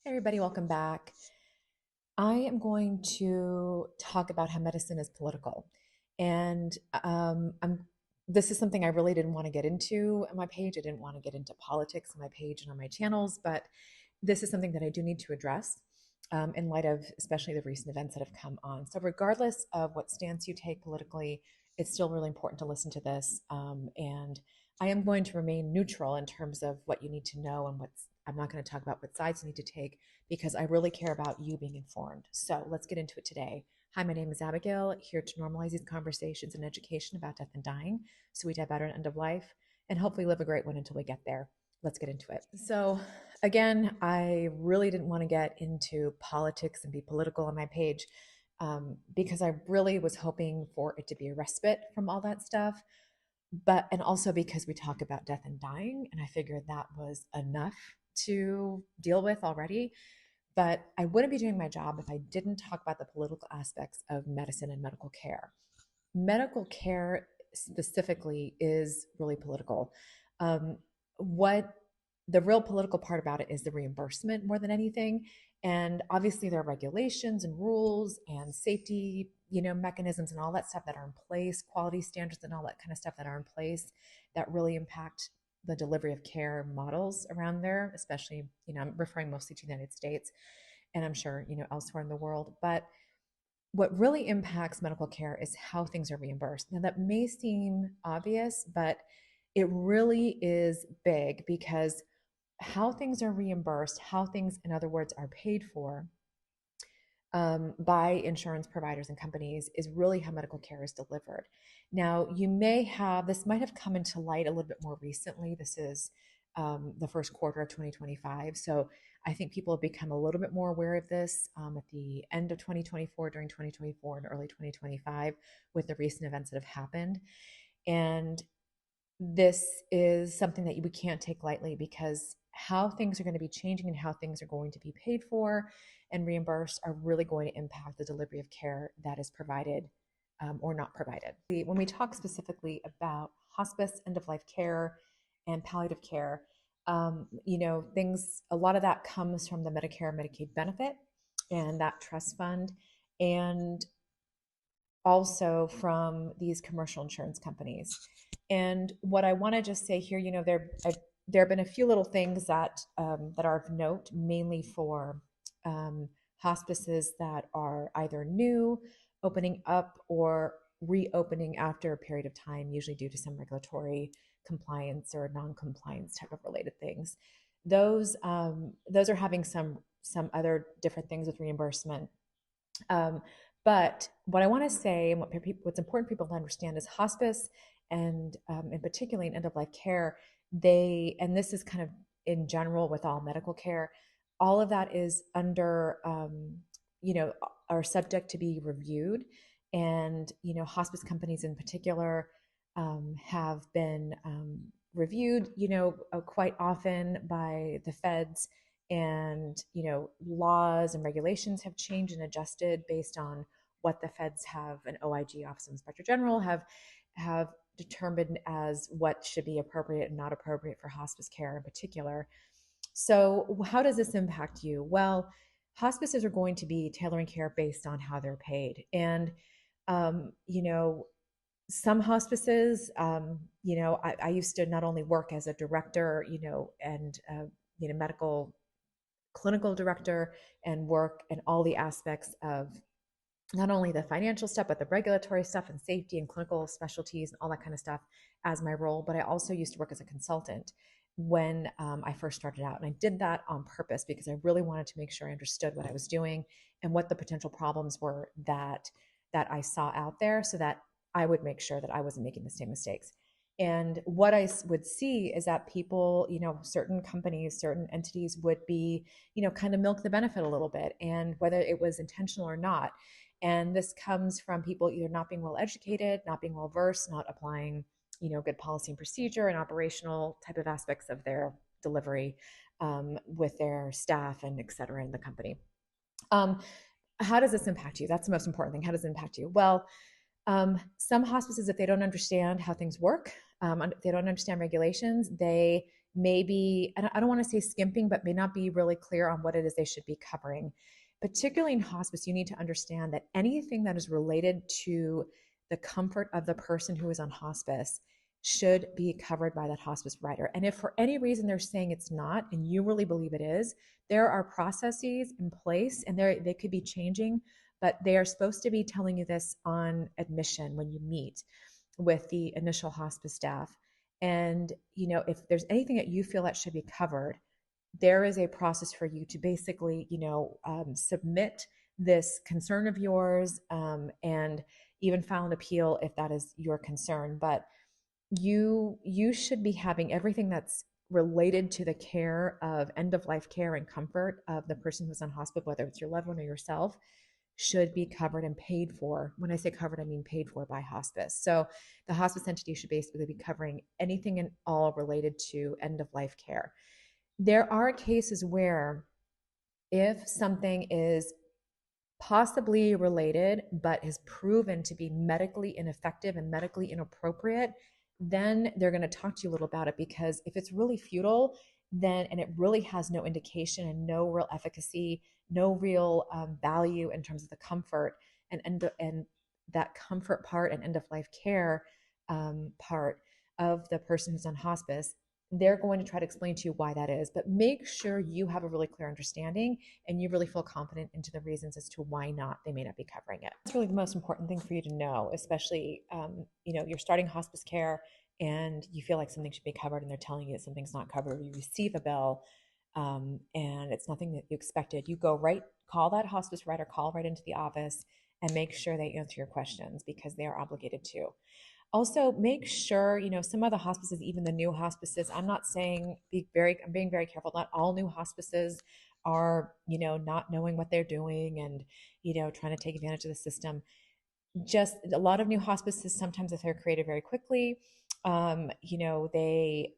Hey everybody, welcome back. I am going to talk about how medicine is political. And this is something I really didn't want to get into on my page. I didn't want to get into politics on my page and on my channels, but this is something that I do need to address in light of especially the recent events that have come on. So, regardless of what stance you take politically, it's still really important to listen to this. And I am going to remain neutral in terms of what you need to know and what's, I'm not going to talk about what sides you need to take because I really care about you being informed. So let's get into it today. Hi, my name is Abigail, here to normalize these conversations and education about death and dying so we die better and end of life and hopefully live a great one until we get there. Let's get into it. So, again, I really didn't want to get into politics and be political on my page because I really was hoping for it to be a respite from all that stuff. But, and also because we talk about death and dying, and I figured that was enough to deal with already. But I wouldn't be doing my job if I didn't talk about the political aspects of medicine and medical care. Medical care specifically is really political. What the real political part about it is the reimbursement more than anything. And obviously there are regulations and rules and safety, mechanisms and all that stuff that are in place, quality standards and all that kind of stuff that are in place that really impact the delivery of care models around there, especially, I'm referring mostly to the United States and I'm sure, elsewhere in the world. But what really impacts medical care is how things are reimbursed. Now, that may seem obvious, but it really is big because how things are reimbursed, how things, in other words, are paid for by insurance providers and companies is really how medical care is delivered. Now, you may have, this might have come into light a little bit more recently. This is the first quarter of 2025. So I think people have become a little bit more aware of this at the end of 2024, during 2024, and early 2025 with the recent events that have happened. And this is something that we can't take lightly because how things are going to be changing and how things are going to be paid for and reimbursed are really going to impact the delivery of care that is provided or not provided. When we talk specifically about hospice, end of life care, and palliative care, things, a lot of that comes from the Medicare Medicaid benefit and that trust fund. And also from these commercial insurance companies. And what I want to just say here, there have been a few little things that are of note, mainly for hospices that are either new, opening up, or reopening after a period of time, usually due to some regulatory compliance or non-compliance type of related things. Those are having some other different things with reimbursement. But what I want to say, and what's important for people to understand, is hospice and in particularly in end of life care, and this is kind of in general with all medical care, all of that is under, you know, are subject to be reviewed. And, hospice companies in particular have been reviewed, quite often by the feds, and laws and regulations have changed and adjusted based on what the feds have, an OIG, Office of Inspector General, have determined as what should be appropriate and not appropriate for hospice care in particular. So how does this impact you? Well, hospices are going to be tailoring care based on how they're paid. And um, you know some hospices, I used to not only work as a director, and medical clinical director, and work in all the aspects of not only the financial stuff, but the regulatory stuff and safety and clinical specialties and all that kind of stuff as my role. But I also used to work as a consultant when I first started out. And I did that on purpose because I really wanted to make sure I understood what I was doing and what the potential problems were that I saw out there so that I would make sure that I wasn't making the same mistakes. And what I would see is that people, certain companies, certain entities would be, kind of milk the benefit a little bit, and whether it was intentional or not. And this comes from people either not being well educated, not being well versed, not applying, good policy and procedure and operational type of aspects of their delivery with their staff and et cetera in the company. Um, how does this impact you? That's the most important thing. How does it impact you? Well, some hospices, if they don't understand how things work, if they don't understand regulations, they maybe, and I don't want to say skimping, but may not be really clear on what it is they should be covering. Particularly in hospice, you need to understand that anything that is related to the comfort of the person who is on hospice should be covered by that hospice provider. And if for any reason they're saying it's not, and you really believe it is, there are processes in place, and they could be changing, but they are supposed to be telling you this on admission when you meet with the initial hospice staff. And if there's anything that you feel that should be covered, there is a process for you to basically, submit this concern of yours, and even file an appeal if that is your concern. But you should be having everything that's related to the care of end of life care and comfort of the person who's on hospice, whether it's your loved one or yourself, should be covered and paid for. When I say covered, I mean paid for by hospice. So the hospice entity should basically be covering anything and all related to end of life care. There are cases where if something is possibly related but is proven to be medically ineffective and medically inappropriate, then they're going to talk to you a little about it. Because if it's really futile, then, and it really has no indication and no real efficacy, no real value in terms of the comfort and that comfort part and end of life care part of the person who's on hospice, they're going to try to explain to you why that is. But make sure you have a really clear understanding and you really feel confident into the reasons as to why not they may not be covering it. That's really the most important thing for you to know, especially you're starting hospice care and you feel like something should be covered and they're telling you that something's not covered, or you receive a bill and it's nothing that you expected. You call that hospice provider, call right into the office and make sure they answer your questions, because they are obligated to. Also, make sure, some of the hospices, even the new hospices, I'm not saying I'm being very careful. Not all new hospices are, not knowing what they're doing and, trying to take advantage of the system. Just a lot of new hospices, sometimes if they're created very quickly, they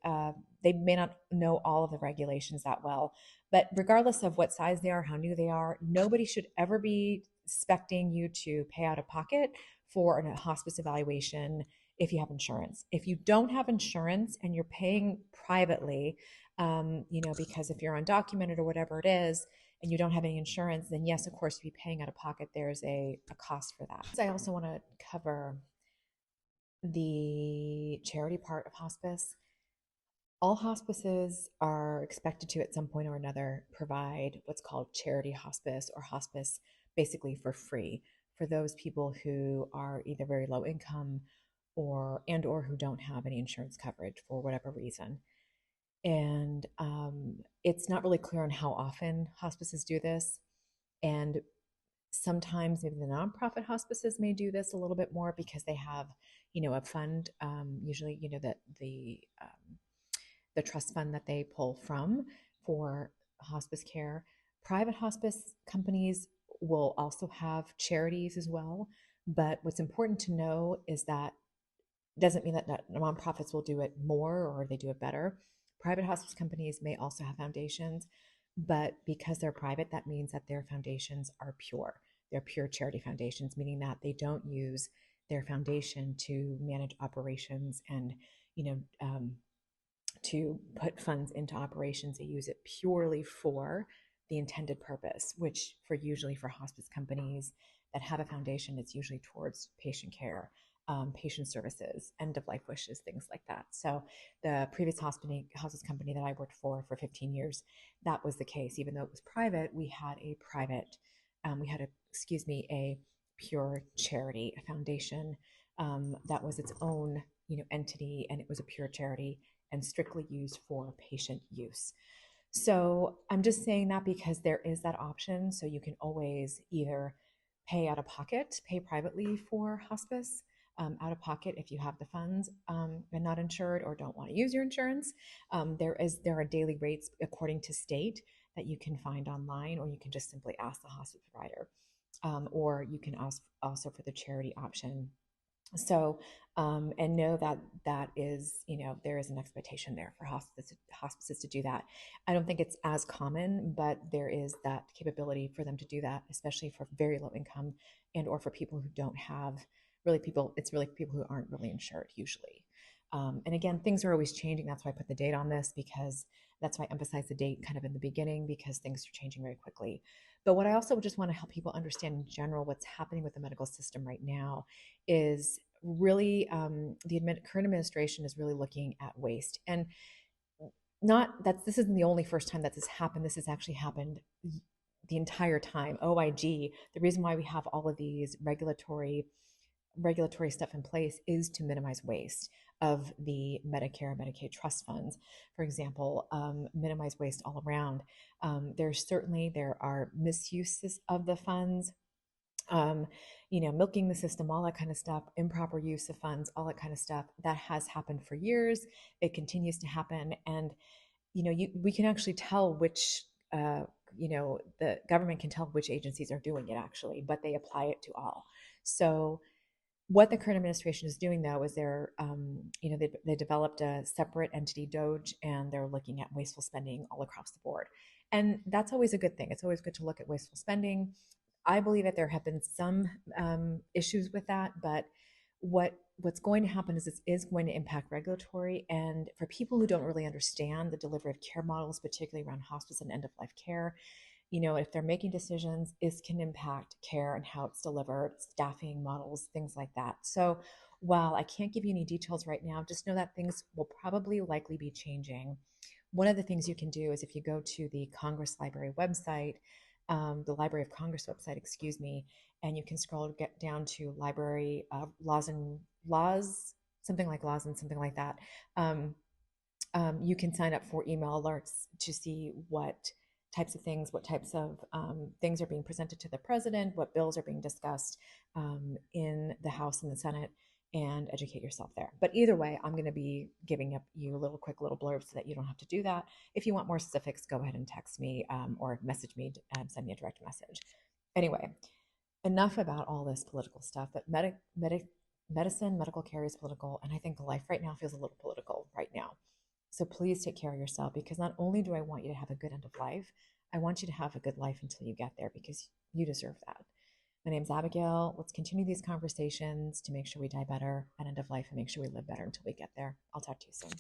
may not know all of the regulations that well. But regardless of what size they are, how new they are, nobody should ever be expecting you to pay out of pocket for a hospice evaluation if you have insurance. If you don't have insurance and you're paying privately, because if you're undocumented or whatever it is, and you don't have any insurance, then yes, of course, you'd be paying out of pocket. There's a cost for that. I also want to cover the charity part of hospice. All hospices are expected to, at some point or another, provide what's called charity hospice, or hospice basically for free, for those people who are either very low income or who don't have any insurance coverage for whatever reason. And it's not really clear on how often hospices do this. And sometimes maybe the nonprofit hospices may do this a little bit more because they have, a fund, usually, that the trust fund that they pull from for hospice care. Private hospice companies will also have charities as well. But what's important to know is that doesn't mean that nonprofits will do it more or they do it better. Private hospice companies may also have foundations, but because they're private, that means that their foundations are pure. They're pure charity foundations, meaning that they don't use their foundation to manage operations and, to put funds into operations. They use it purely for the intended purpose, which usually for hospice companies that have a foundation, it's usually towards patient care, patient services, end of life wishes, things like that. So the previous hospice company that I worked for 15 years, that was the case. Even though it was private, we had a pure charity, a foundation that was its own, entity, and it was a pure charity and strictly used for patient use. So I'm just saying that because there is that option. So you can always either pay out of pocket, pay privately for hospice, out of pocket if you have the funds and not insured or don't want to use your insurance. There are daily rates according to state that you can find online, or you can just simply ask the hospice provider, or you can ask also for the charity option. So, and know that is, there is an expectation there for hospices to do that. I don't think it's as common, but there is that capability for them to do that, especially for very low income or for people who don't have it's really people who aren't really insured usually. And again, things are always changing. That's why I put the date on this, because that's why I emphasize the date kind of in the beginning, because things are changing very quickly. But what I also just want to help people understand in general, what's happening with the medical system right now is really the current administration is really looking at waste. And not that this isn't the only first time that this happened. This has actually happened the entire time. OIG, the reason why we have all of these regulatory stuff in place is to minimize waste of the Medicare and Medicaid trust funds. For example, minimize waste all around. There are misuses of the funds, um, milking the system, all that kind of stuff, improper use of funds, all that kind of stuff. That has happened for years. It continues to happen, and we can actually tell which. The government can tell which agencies are doing it actually, but they apply it to all. So what the current administration is doing, though, is they developed a separate entity, Doge, and they're looking at wasteful spending all across the board. And that's always a good thing. It's always good to look at wasteful spending. I believe that there have been some issues with that, but what's going to happen is it is going to impact regulatory. And for people who don't really understand the delivery of care models, particularly around hospice and end of life care, if they're making decisions, this can impact care and how it's delivered, staffing models, things like that. So while I can't give you any details right now, just know that things will probably likely be changing. One of the things you can do is if you go to the Congress Library website, the Library of Congress website, excuse me, and you can get down to library laws, something like laws and something like that. You can sign up for email alerts to see what types of things are being presented to the president, what bills are being discussed in the House and the Senate, and educate yourself there. But either way, I'm going to be giving you a quick little blurb so that you don't have to do that. If you want more specifics, go ahead and text me or message me and send me a direct message. Anyway, enough about all this political stuff, but medicine, medical care is political, and I think life right now feels a little political right now. So please take care of yourself, because not only do I want you to have a good end of life, I want you to have a good life until you get there, because you deserve that. My name's Abigail. Let's continue these conversations to make sure we die better at end of life and make sure we live better until we get there. I'll talk to you soon.